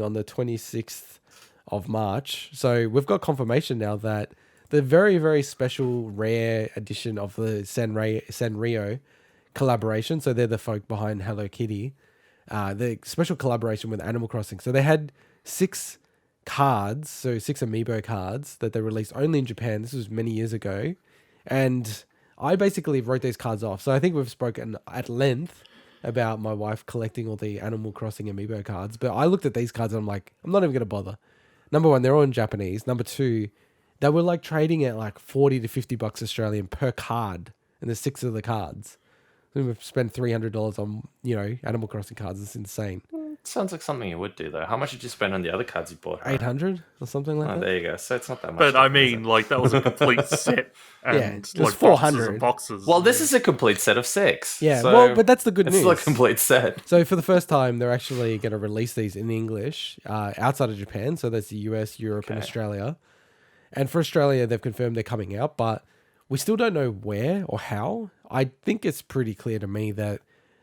on the 26th of March. So we've got confirmation now that the very, very special rare edition of the Sanrio collaboration, so they're the folk behind Hello Kitty, the special collaboration with Animal Crossing. So they had 6 cards, so 6 Amiibo cards that they released only in Japan. This was many years ago. And I basically wrote these cards off. So I think we've spoken at length about my wife collecting all the Animal Crossing Amiibo cards. But I looked at these cards and I'm like, I'm not even going to bother. Number one, they're all in Japanese. Number two, they were like trading at like 40 to 50 bucks Australian per card. And there's 6 of the cards. So we've spent $300 on, Animal Crossing cards. It's insane. Sounds like something you would do, though. How much did you spend on the other cards you bought? 800 or something like that. There you go. So it's not that much. But I mean, like, that was a complete set. And it was like 400 boxes. Well, this is a complete set of 6. Yeah, so but that's the good news. It's still a complete set. So for the first time, they're actually going to release these in English outside of Japan. So that's the US, Europe, and Australia. And for Australia, they've confirmed they're coming out, but we still don't know where or how. I think it's pretty clear to me that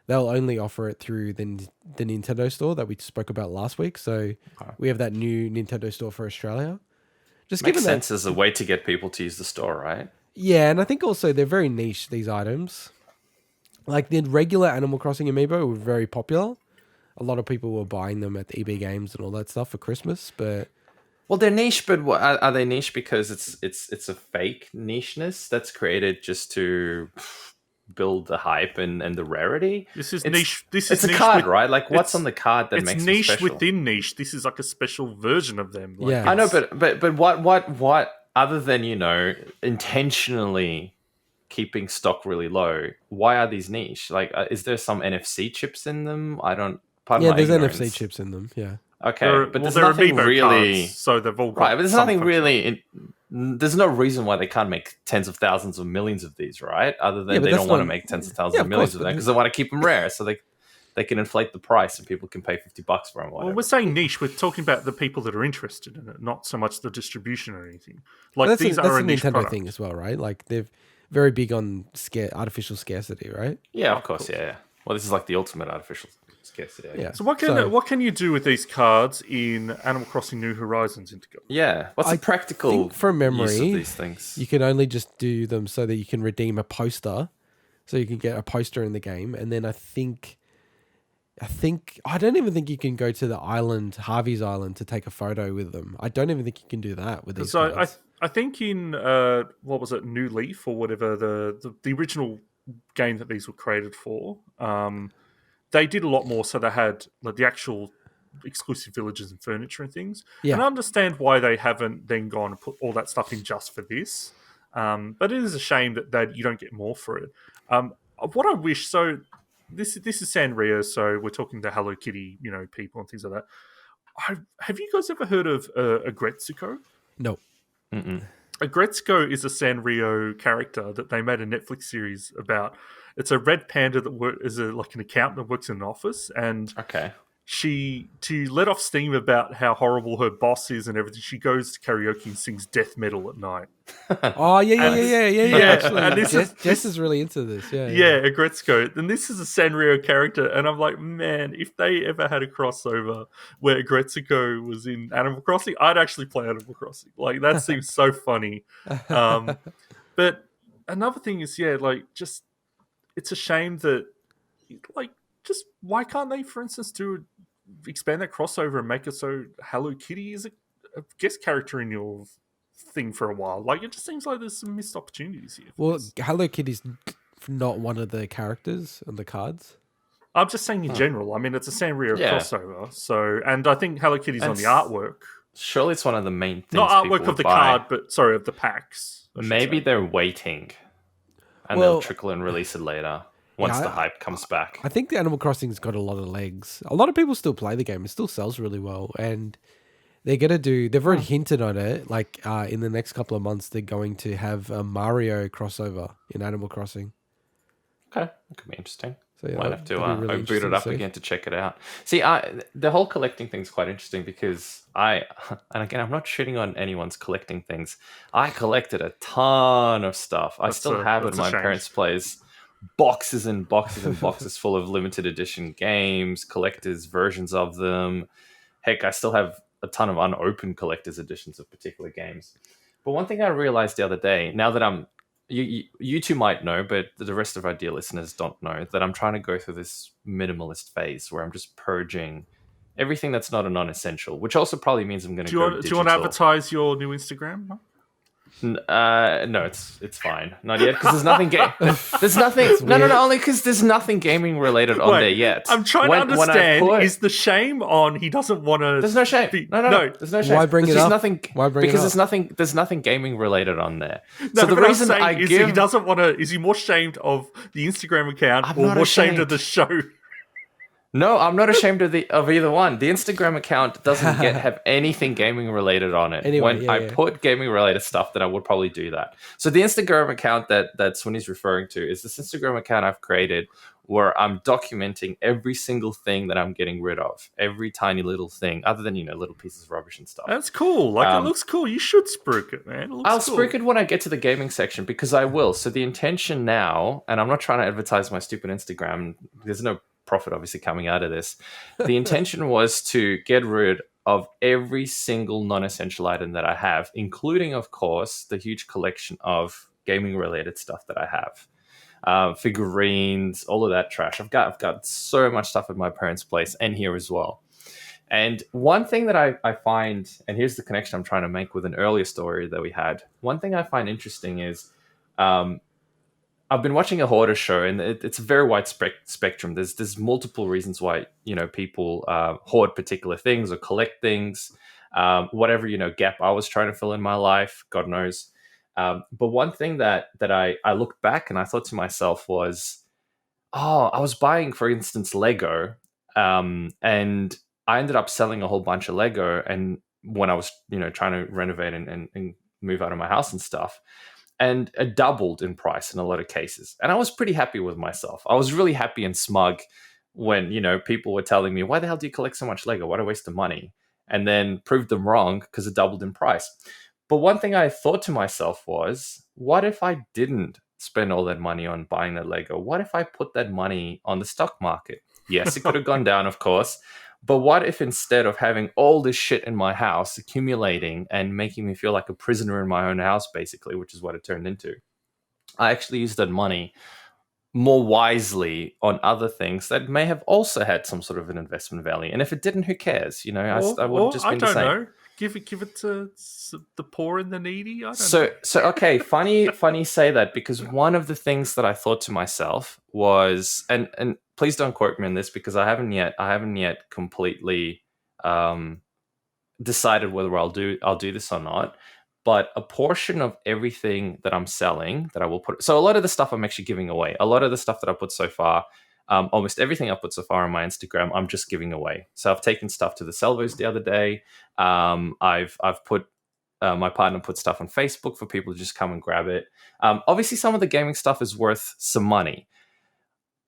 they'll only offer it through the Nintendo store that we spoke about last week. So we have that new Nintendo store for Australia. Just Makes sense as a way to get people to use the store, right? Yeah, and I think also they're very niche, these items. Like the regular Animal Crossing Amiibo were very popular. A lot of people were buying them at the EB Games and all that stuff for Christmas, but... Well, they're niche, but are they niche because it's a fake nicheness that's created just to build the hype and the rarity? This is niche. This it's is a niche card, right? Like, what's on the card that makes it niche special? within niche. This is like a special version of them. Like, yeah, I know, but what other than intentionally keeping stock really low? Why are these niche? Like, is there some NFC chips in them? I don't. Yeah, there's NFC chips in them. Yeah. Okay, but there's nothing really. Cards, so they've all got right, but there's nothing really. There's no reason why they can't make tens of thousands or millions of these, right? Other than they don't want to make tens of thousands or millions of them because they want to keep them rare, so they can inflate the price and people can pay $50 for them. Well, we're saying niche. We're talking about the people that are interested in it, not so much the distribution or anything. Like that's these are a niche Nintendo product. thing as well, right? Like they're very big on artificial scarcity, right? Yeah, of course. Yeah. Well, this is like the ultimate artificial scarcity. Yeah. So what can you do with these cards in Animal Crossing New Horizons Indigo? Yeah, what's the practical from memory, use of these things? You can only just do them so that you can redeem a poster, so you can get a poster in the game, and then I don't even think you can go to the island, Harvey's Island, to take a photo with them. I don't even think you can do that with these cards. So I think in what was it, New Leaf or whatever the original game that these were created for. They did a lot more, so they had like the actual exclusive villages and furniture and things. Yeah. And I understand why they haven't then gone and put all that stuff in just for this. But it is a shame that you don't get more for it. What I wish, so this is Sanrio, so we're talking to Hello Kitty, people and things like that. Have you guys ever heard of Agretsuko? No. Mm-mm. Agretsuko is a Sanrio character that they made a Netflix series about. It's a red panda that is like an accountant that works in an office, and to let off steam about how horrible her boss is and everything, she goes to karaoke and sings death metal at night. Oh yeah. Actually, and Jess is really into this. Yeah, Agretsuko. And this is a Sanrio character, and I'm like, man, if they ever had a crossover where Agretsuko was in Animal Crossing, I'd actually play Animal Crossing. Like that seems so funny. But another thing is, just. It's a shame that, just why can't they, for instance, expand that crossover and make it so Hello Kitty is a guest character in your thing for a while? Like, it just seems like there's some missed opportunities here. Well, Hello Kitty's not one of the characters on the cards. I'm just saying in general. I mean, it's a Sanrio crossover, so and I think Hello Kitty's on the artwork. Surely it's one of the main things. Not artwork of the card, but of the packs. Maybe they're waiting. And they'll trickle and release it later once the hype comes back. I think the Animal Crossing's got a lot of legs. A lot of people still play the game. It still sells really well. And they're going to they've already hinted on it. Like in the next couple of months, they're going to have a Mario crossover in Animal Crossing. Okay, that could be interesting. So, might have to boot it up again to check it out. See, the whole collecting thing's quite interesting because and again, I'm not shitting on anyone's collecting things. I collected a ton of stuff. I still have it in my parents' place. Boxes and boxes and boxes full of limited edition games, collectors' versions of them. Heck, I still have a ton of unopened collector's editions of particular games. But one thing I realized the other day, now that you two might know, but the rest of our dear listeners don't know, that I'm trying to go through this minimalist phase where I'm just purging everything that's not a non-essential, which also probably means I'm going to go digital. Do you want to advertise your new Instagram? Huh? No, it's fine. Not yet, because there's nothing. There's nothing. No. Only because there's nothing gaming related on there yet. I'm trying to understand. Is the shame on he doesn't want to? There's no shame. No. There's no shame. Why bring it up? Nothing. Why bring because it up? there's nothing gaming related on there. No, so the reason is he doesn't want to. Is he more ashamed of the Instagram account or more ashamed of the show? No, I'm not ashamed of either one. The Instagram account doesn't have anything gaming related on it. Anyway, when I put gaming related stuff, then I would probably do that. So the Instagram account that Swinny's referring to is this Instagram account I've created where I'm documenting every single thing that I'm getting rid of, every tiny little thing, other than little pieces of rubbish and stuff. That's cool. It looks cool. You should spruik it, man. I'll spruik it when I get to the gaming section because I will. So the intention now, and I'm not trying to advertise my stupid Instagram. There's no profit obviously coming out of this. The intention was to get rid of every single non-essential item that I have, including, of course, the huge collection of gaming related stuff that I have. Figurines, all of that trash. I've got so much stuff at my parents' place and here as well. And one thing that I find, and here's the connection I'm trying to make with an earlier story that we had. One thing I find interesting is I've been watching a hoarder show, and it's a very wide spectrum. There's multiple reasons why people hoard particular things or collect things, whatever gap I was trying to fill in my life, God knows. But one thing that I looked back and I thought to myself was, I was buying, for instance, Lego, and I ended up selling a whole bunch of Lego, and when I was trying to renovate and move out of my house and stuff. And it doubled in price in a lot of cases. And I was pretty happy with myself. I was really happy and smug when, people were telling me, why the hell do you collect so much Lego? What a waste of money. And then proved them wrong because it doubled in price. But one thing I thought to myself was, what if I didn't spend all that money on buying that Lego? What if I put that money on the stock market? Yes, it could have gone down, of course. But what if instead of having all this shit in my house accumulating and making me feel like a prisoner in my own house, basically, which is what it turned into, I actually used that money more wisely on other things that may have also had some sort of an investment value. And if it didn't, who cares? I would just been the same. I don't know. Give it to the poor and the needy. I don't know. So okay, funny say that, because one of the things that I thought to myself was, and please don't quote me on this because I haven't yet completely decided whether I'll do this or not. But a portion of everything that I'm selling that I will put. So a lot of the stuff I'm actually giving away. A lot of the stuff that I put so far. Almost everything I put so far on my Instagram, I'm just giving away. So I've taken stuff to the Salvos the other day. I've put my partner put stuff on Facebook for people to just come and grab it. Obviously, some of the gaming stuff is worth some money.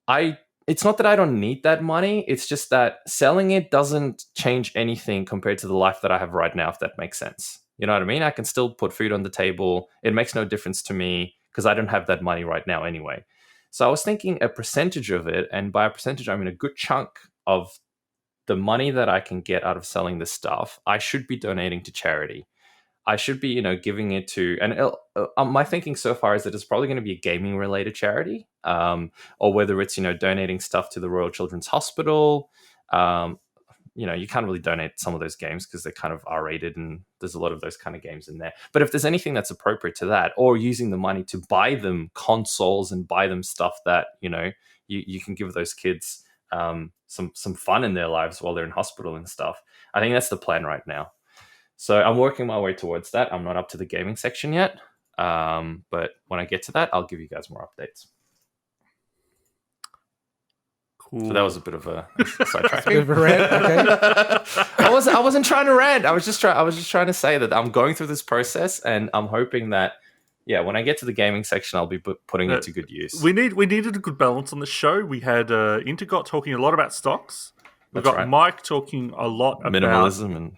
It's not that I don't need that money. It's just that selling it doesn't change anything compared to the life that I have right now, if that makes sense. You know what I mean? I can still put food on the table. It makes no difference to me because I don't have that money right now anyway. So I was thinking a percentage of it, and by a percentage, I mean a good chunk of the money that I can get out of selling this stuff, I should be donating to charity. I should be, giving it to, and my thinking so far is that it's probably going to be a gaming-related charity, or whether it's, donating stuff to the Royal Children's Hospital. You can't really donate some of those games because they're kind of R-rated and there's a lot of those kind of games in there. But if there's anything that's appropriate to that, or using the money to buy them consoles and buy them stuff that, you can give those kids some fun in their lives while they're in hospital and stuff. I think that's the plan right now. So I'm working my way towards that. I'm not up to the gaming section yet. But when I get to that, I'll give you guys more updates. Cool. So that was a bit of a sidetrack. Bit of a rant. Okay. I wasn't trying to rant. I was just trying to say that I'm going through this process, and I'm hoping that when I get to the gaming section, I'll be putting it to good use. We needed a good balance on the show. We had Intergot talking a lot about stocks. We've got right. Mike talking a lot about minimalism and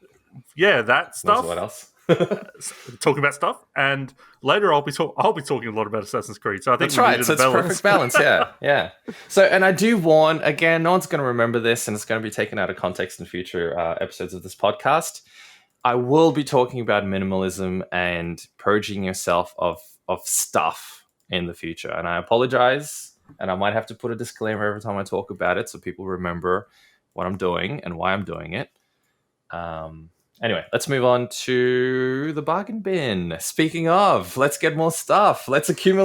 that stuff. What else? talking about stuff, and later I'll be talking a lot about Assassin's Creed. So I think That's we right. needed So a it's balance. perfect balance. Yeah, yeah. So, and I do warn again, no one's going to remember this, and it's going to be taken out of context in future episodes of this podcast. I will be talking about minimalism and purging yourself of stuff in the future, and I apologize. And I might have to put a disclaimer every time I talk about it, so people remember what I'm doing and why I'm doing it. Anyway, let's move on to the bargain bin. Speaking of, let's get more stuff. Let's accumulate